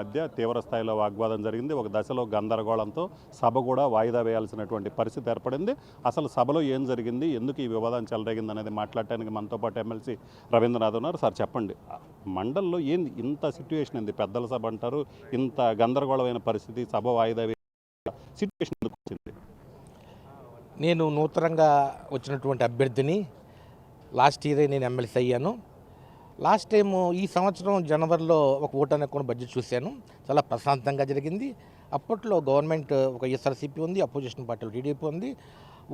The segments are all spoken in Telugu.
మధ్య తీవ్ర స్థాయిలో వాగ్వాదం జరిగింది. ఒక దశలో గందరగోళంతో సభ కూడా వాయిదా వేయాల్సినటువంటి పరిస్థితి ఏర్పడింది. అసలు సభలో ఏం జరిగింది, ఎందుకు ఈ వివాదం చెలరేగింది అనేది మాట్లాడటానికి మనతో పాటు ఎమ్మెల్సీ రవీంద్రనాథ్ ఉన్నారు. సార్ చెప్పండి, మండల్లో ఏంది ఇంత సిట్యుయేషన్ ఏంది? పెద్దల సభ అంటారు, ఇంత గందరగోళమైన పరిస్థితి, సభ వాయిదా సిట్యుయేషన్ ఎందుకు వచ్చింది? నేను నూతనంగా వచ్చినటువంటి అభ్యర్థిని. లాస్ట్ ఇయరే నేను ఎమ్మెల్సీ అయ్యాను. లాస్ట్ టైము ఈ సంవత్సరం జనవరిలో ఒక ఓటాన్ అకౌంట్ బడ్జెట్ చూశాను. చాలా ప్రశాంతంగా జరిగింది. అప్పట్లో గవర్నమెంట్ ఒక ఎస్ఆర్సీపీ ఉంది, అపోజిషన్ పార్టీలు టీడీపీ ఉంది.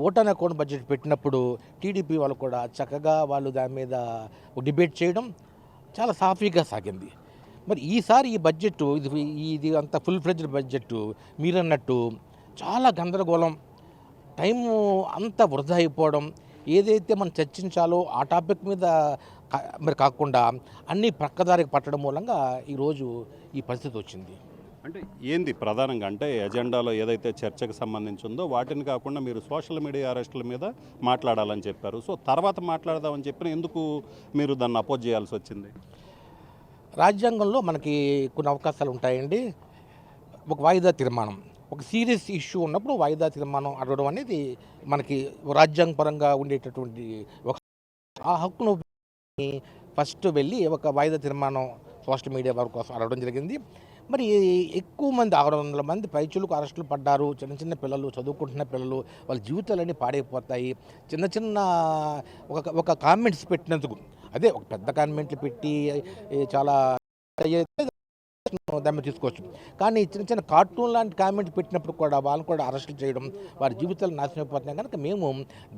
ఓటాన్ అకౌంట్ బడ్జెట్ పెట్టినప్పుడు టీడీపీ వాళ్ళు కూడా చక్కగా వాళ్ళు దాని మీద డిబేట్ చేయడం చాలా సాఫీగా సాగింది. మరి ఈసారి ఈ బడ్జెట్ ఇది అంత ఫుల్ ఫ్లెడ్జ్డ్ బడ్జెట్ మీరన్నట్టు చాలా గందరగోళం, టైము అంతా వృధా అయిపోవడం, ఏదైతే మనం చర్చించాలో ఆ టాపిక్ మీద మరి కాకుండా అన్నీ ప్రక్కదారికి పట్టడం మూలంగా ఈరోజు ఈ పరిస్థితి వచ్చింది. అంటే ఏంది ప్రధానంగా అంటే ఎజెండాలో ఏదైతే చర్చకు సంబంధించి ఉందో వాటిని కాకుండా మీరు సోషల్ మీడియా అరెస్టుల మీద మాట్లాడాలని చెప్పారు. సో తర్వాత మాట్లాడదామని చెప్పిన ఎందుకు మీరు దాన్ని అపోజ్ చేయాల్సి వచ్చింది? రాజ్యాంగంలో మనకి కొన్ని అవకాశాలు ఉంటాయండి. ఒక వాయిదా తీర్మానం, ఒక సీరియస్ ఇష్యూ ఉన్నప్పుడు వాయిదా తీర్మానం అడగడం అనేది మనకి రాజ్యాంగపరంగా ఉండేటటువంటి ఒక ఆ హక్కును ఫస్ట్ వెళ్ళి ఒక వాయిదా తీర్మానం సోషల్ మీడియా వారి కోసం అడగడం జరిగింది. మరి ఎక్కువ మంది 600 మంది పైచులకు అరెస్టులు పడ్డారు. చిన్న చిన్న పిల్లలు, చదువుకుంటున్న పిల్లలు, వాళ్ళ జీవితాలన్నీ పాడైపోతాయి. చిన్న చిన్న ఒక కామెంట్స్ పెట్టినందుకు, అదే ఒక పెద్ద కామెంట్లు పెట్టి చాలా దాన్ని తీసుకోవచ్చు. కానీ చిన్న చిన్న కార్టూన్ లాంటి కామెంట్ పెట్టినప్పుడు కూడా వాళ్ళని కూడా అరెస్టులు చేయడం, వారి జీవితాలు నాశనం అయిపోతున్నాయి. కనుక మేము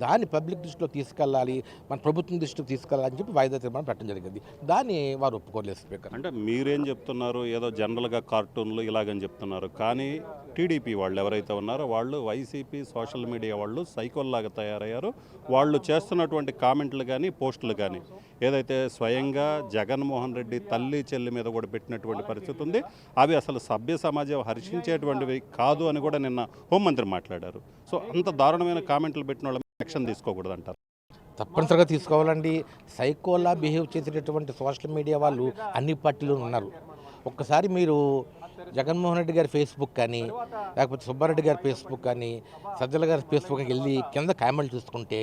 దాన్ని పబ్లిక్ దృష్టిలో తీసుకెళ్ళాలి, మన ప్రభుత్వం దృష్టిలో తీసుకెళ్ళాలని చెప్పి వాయిదా తీర్మానం పెట్టడం జరిగింది. దాన్ని వారు ఒప్పుకోలేదు స్పీకర్. అంటే మీరేం చెప్తున్నారు, ఏదో జనరల్గా కార్టూన్లు ఇలాగని చెప్తున్నారు. కానీ టీడీపీ వాళ్ళు ఎవరైతే ఉన్నారో వాళ్ళు వైసీపీ సోషల్ మీడియా వాళ్ళు సైకోల్లాగా తయారయ్యారు. వాళ్ళు చేస్తున్నటువంటి కామెంట్లు కానీ పోస్టులు కానీ ఏదైతే స్వయంగా జగన్మోహన్ రెడ్డి తల్లి చెల్లి మీద కూడా పెట్టినటువంటి పరిస్థితి ఉంది, అవి అసలు సభ్య సమాజం హర్షించేటువంటివి కాదు అని కూడా నిన్న హోంమంత్రి మాట్లాడారు. సో అంత దారుణమైన కామెంట్లు పెట్టిన వాళ్ళ యాక్షన్ తీసుకోకూడదు అంటారు? తప్పనిసరిగా తీసుకోవాలండి. సైకోలా బిహేవ్ చేసేటటువంటి సోషల్ మీడియా వాళ్ళు అన్ని పార్టీలు ఉన్నారు. ఒక్కసారి మీరు జగన్మోహన్ రెడ్డి గారి ఫేస్బుక్ కానీ, లేకపోతే సుబ్బారెడ్డి గారి ఫేస్బుక్ కానీ, సజ్జల గారి ఫేస్బుక్కి వెళ్ళి కింద కామెంట్లు చూసుకుంటే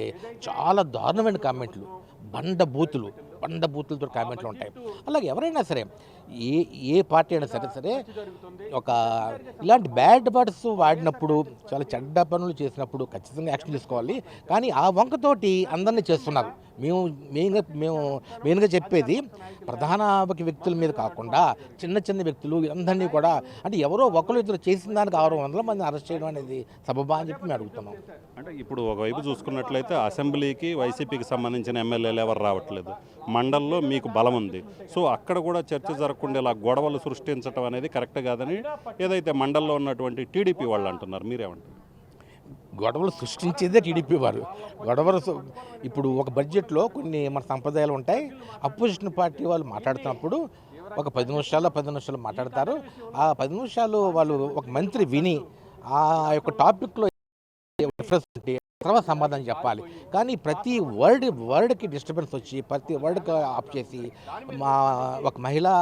చాలా దారుణమైన కామెంట్లు, బండ బూతులతో కామెంట్లు ఉంటాయి. అలాగే ఎవరైనా సరే ఏ పార్టీ అయినా సరే ఒక ఇలాంటి బ్యాడ్ వర్డ్స్ వాడినప్పుడు, చాలా చెడ్డ పనులు చేసినప్పుడు ఖచ్చితంగా యాక్షన్ తీసుకోవాలి. కానీ ఆ వంకతోటి అందరినీ చేస్తున్నారు. మేము మెయిన్గా చెప్పేది ప్రధాన వ్యక్తుల మీద కాకుండా చిన్న చిన్న వ్యక్తులు అందరినీ కూడా, అంటే ఎవరో ఒకరు ఇద్దరు చేసిన దానికి 600 మంది అరెస్ట్ చేయడం అనేది సబబా అని చెప్పి మేము అడుగుతున్నాం. అంటే ఇప్పుడు ఒకవైపు చూసుకున్నట్లయితే అసెంబ్లీకి వైసీపీకి సంబంధించిన ఎమ్మెల్యేలు ఎవరు రావట్లేదు, మండల్లో మీకు బలం ఉంది. సో అక్కడ కూడా చర్చ జరగకుండా ఇలా గొడవలు సృష్టించడం అనేది కరెక్ట్ కాదని ఏదైతే మండల్లో ఉన్నటువంటి టీడీపీ వాళ్ళు అంటున్నారు, మీరేమంటారు? గొడవలు సృష్టించేదే టీడీపీ వారు. గొడవలు ఇప్పుడు ఒక బడ్జెట్లో కొన్ని మన సంప్రదాయాలు ఉంటాయి. అపోజిషన్ పార్టీ వాళ్ళు మాట్లాడుతున్నప్పుడు ఒక 10 నిమిషాలు మాట్లాడతారు. ఆ 10 నిమిషాలు వాళ్ళు ఒక మంత్రి విని ఆ యొక్క టాపిక్లో తర్వాత సమాధానం చెప్పాలి. కానీ ప్రతి వర్డ్కి డిస్టర్బెన్స్ వచ్చి ప్రతి వర్డ్కి ఆఫ్ చేసి ఒక మహిళా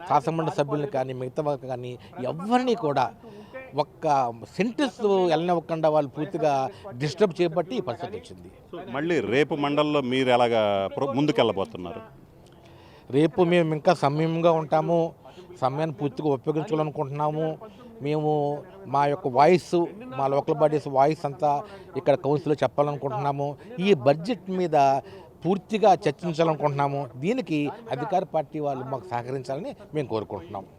శాసనమండలి సభ్యులను కానీ మిగతా వాళ్ళకి కానీ ఎవరిని కూడా ఒక్క సెంటెన్స్ వెళ్ళనివ్వకుండా వాళ్ళు పూర్తిగా డిస్టర్బ్ చేయబట్టి ఈ పరిస్థితి వచ్చింది. మళ్ళీ రేపు మండల్లో మీరు ఎలాగా ముందుకెళ్ళబోతున్నారు? రేపు మేము ఇంకా సమయంగా ఉంటాము, సమయాన్ని పూర్తిగా ఉపయోగించాలనుకుంటున్నాము. మేము మా యొక్క వాయిస్, మా లోకల్ బాడీస్ వాయిస్ అంతా ఇక్కడ కౌన్సిల్లో చెప్పాలనుకుంటున్నాము. ఈ బడ్జెట్ మీద పూర్తిగా చర్చించాలనుకుంటున్నాము. దీనికి అధికార పార్టీ వాళ్ళు మాకు సహకరించాలని మేము కోరుకుంటున్నాము.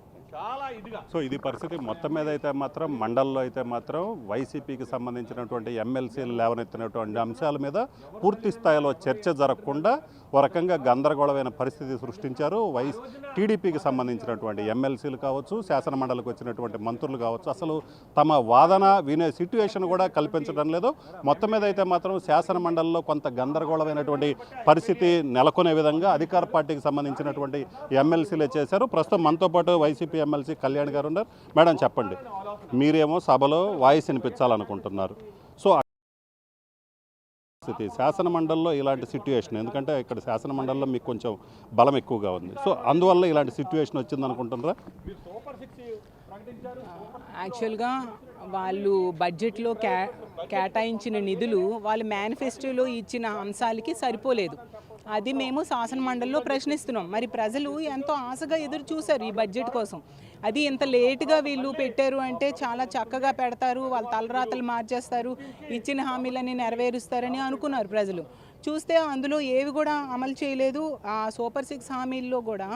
సో ఇది పరిస్థితి. మొత్తం మీద అయితే మాత్రం మండల్లో అయితే మాత్రం వైసీపీకి సంబంధించినటువంటి ఎమ్మెల్సీలు లేవనెత్తినటువంటి అంశాల మీద పూర్తి స్థాయిలో చర్చ జరగకుండా ఒక రకంగా గందరగోళమైన పరిస్థితి సృష్టించారు. టీడీపీకి సంబంధించినటువంటి ఎమ్మెల్సీలు కావచ్చు, శాసన మండలికి వచ్చినటువంటి మంత్రులు కావచ్చు, అసలు తమ వాదన వినే సిట్యుయేషన్ కూడా కల్పించడం లేదు. మొత్తం మీద అయితే మాత్రం శాసన మండలిలో కొంత గందరగోళమైనటువంటి పరిస్థితి నెలకొనే విధంగా అధికార పార్టీకి సంబంధించినటువంటి ఎమ్మెల్సీలే చేశారు. ప్రస్తుతం మనతో పాటు వైసీపీ ఎమ్మెల్సీ కళ్యాణ్ గారు ఉన్నారు. మేడం చెప్పండి, మీరేమో సభలో వాయిస్ వినిపించాలనుకుంటున్నారు. సో స్థితి శాసన మండలిలో ఇలాంటి సిట్యుయేషన్, ఎందుకంటే ఇక్కడ శాసన మండలిలో మీకు కొంచెం బలం ఎక్కువగా ఉంది, సో అందువల్ల ఇలాంటి సిట్యుయేషన్ వచ్చింది అనుకుంటున్నారా? యాక్చువల్గా వాళ్ళు బడ్జెట్లో కేటాయించిన నిధులు వాళ్ళ మేనిఫెస్టోలో ఇచ్చిన అంశాలకి సరిపోలేదు. అది మేము శాసన మండలిలో ప్రశ్నిస్తున్నాం. మరి ప్రజలు ఎంతో ఆశగా ఎదురు చూశారు ఈ బడ్జెట్ కోసం. అది ఇంత లేటుగా వీళ్ళు పెట్టారు అంటే చాలా చక్కగా పెడతారు, వాళ్ళ తలరాతలు మార్చేస్తారు, ఇచ్చిన హామీలన్నీ నెరవేరుస్తారని అనుకున్నారు ప్రజలు. చూస్తే అందులో ఏవి కూడా అమలు చేయలేదు. ఆ సూపర్ 6 హామీల్లో కూడా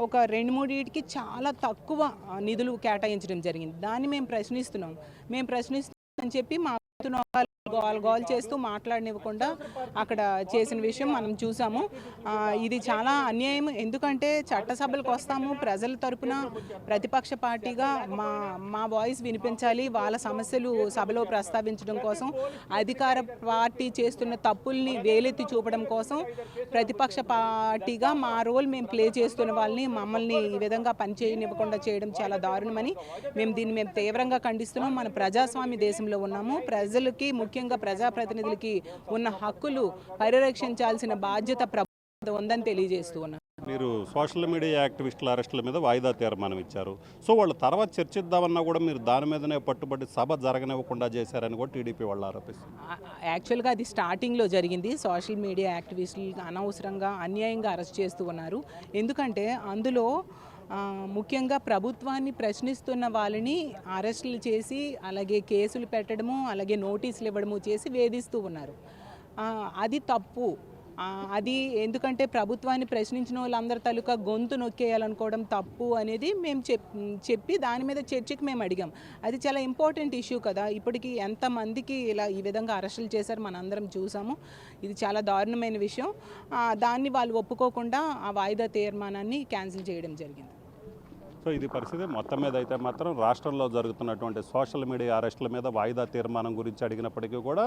ఒక 2-3 చాలా తక్కువ నిధులు కేటాయించడం జరిగింది. దాన్ని మేము ప్రశ్నిస్తున్నామని చెప్పి మా గోల్ చేస్తూ మాట్లాడనివ్వకుండా అక్కడ చేసిన విషయం మనం చూసాము. ఇది చాలా అన్యాయం. ఎందుకంటే చట్టసభలకు వస్తాము, ప్రజల తరపున ప్రతిపక్ష పార్టీగా మా వాయిస్ వినిపించాలి, వాళ్ళ సమస్యలు సభలో ప్రస్తావించడం కోసం, అధికార పార్టీ చేస్తున్న తప్పుల్ని వేలెత్తి చూపడం కోసం ప్రతిపక్ష పార్టీగా మా రోల్ మేము ప్లే చేస్తున్న వాళ్ళని మమ్మల్ని ఈ విధంగా పనిచేయనివ్వకుండా చేయడం చాలా దారుణమని దీన్ని తీవ్రంగా ఖండిస్తున్నాం. మన ప్రజాస్వామ్య దేశంలో ఉన్నాము. ప్రజలకి, ముఖ్యంగా ప్రజాప్రతినిధులకి ఉన్న హక్కులు పరిరక్షించాల్సిన బాధ్యత ప్రభుత్వం ఉందని తెలియజేస్తూ ఉన్నాం. మీరు సోషల్ మీడియా యాక్టివిస్టుల అరెస్టుల మీద వాయిదా తీర్మానం ఇచ్చారు. సో వాళ్ళు తర్వాత చర్చిద్దామన్నా కూడా మీరు దాని మీదనే పట్టుబడి సభ జరగనివ్వకుండా చేశారని కూడా టీడీపీ వాళ్ళు ఆరోపిస్తారు. యాక్చువల్గా అది స్టార్టింగ్లో జరిగింది. సోషల్ మీడియా యాక్టివిస్టులు అనవసరంగా అన్యాయంగా అరెస్ట్ చేస్తూ ఉన్నారు. ఎందుకంటే అందులో ముఖ్యంగా ప్రభుత్వాన్ని ప్రశ్నిస్తున్న వాళ్ళని అరెస్టులు చేసి, అలాగే కేసులు పెట్టడము, అలాగే నోటీసులు ఇవ్వడము చేసి వేధిస్తూ ఉన్నారు. అది తప్పు. అది ఎందుకంటే ప్రభుత్వాన్ని ప్రశ్నించిన వాళ్ళందరి తాలూకా గొంతు నొక్కేయాలనుకోవడం తప్పు అనేది మేము చెప్పి దాని మీద చర్చకి మేము అడిగాం. అది చాలా ఇంపార్టెంట్ ఇష్యూ కదా. ఇప్పటికీ ఎంతమందికి ఇలా ఈ విధంగా అరెస్టులు చేశారు మనందరం చూసాము. ఇది చాలా దారుణమైన విషయం. దాన్ని వాళ్ళు ఒప్పుకోకుండా ఆ వాయిదా తీర్మానాన్ని క్యాన్సిల్ చేయడం జరిగింది. సో ఇది పరిస్థితి. మొత్తం మీద అయితే మాత్రం రాష్ట్రంలో జరుగుతున్నటువంటి సోషల్ మీడియా అరెస్టుల మీద వాయిదా తీర్మానం గురించి అడిగినప్పటికీ కూడా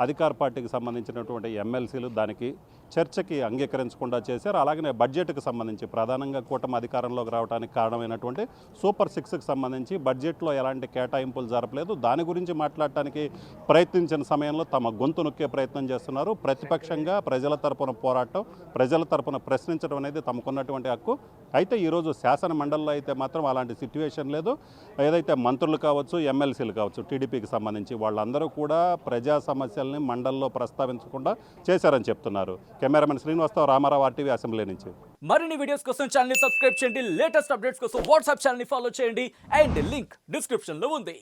అధికార పార్టీకి సంబంధించినటువంటి ఎమ్మెల్సీలు దానికి చర్చకి అంగీకరించకుండా చేశారు. అలాగనే బడ్జెట్కి సంబంధించి ప్రధానంగా కూటమి అధికారంలోకి రావడానికి కారణమైనటువంటి సూపర్ 6కి సంబంధించి బడ్జెట్లో ఎలాంటి కేటాయింపులు జరపలేదు. దాని గురించి మాట్లాడటానికి ప్రయత్నించిన సమయంలో తమ గొంతు నొక్కే ప్రయత్నం చేస్తున్నారు. ప్రతిపక్షంగా ప్రజల తరపున పోరాటం, ప్రజల తరపున ప్రశ్నించడం అనేది తమకున్నటువంటి హక్కు. అయితే ఈరోజు శాసన మండలిలో అయితే మాత్రం అలాంటి సిట్యుయేషన్ లేదు. ఏదైతే మంత్రులు కావచ్చు, ఎమ్మెల్సీలు కావచ్చు, టీడీపీకి సంబంధించి వాళ్ళందరూ కూడా ప్రజా సమస్యల్ని మండలిలో ప్రస్తావించకుండా చేశారని చెప్తున్నారు. Cameraman Srinivasarao, Ramarao, RTV assembly నుంచి. మరిన్ని వీడియోస్ కోసం ఛానల్ ని సబ్స్క్రైబ్ చేయండి. లేటెస్ట్ అప్డేట్స్ కోసం వాట్సాప్ ఛానల్ ని ఫాలో చేయండి. అండ్ లింక్ డిస్క్రిప్షన్ లో ఉంది.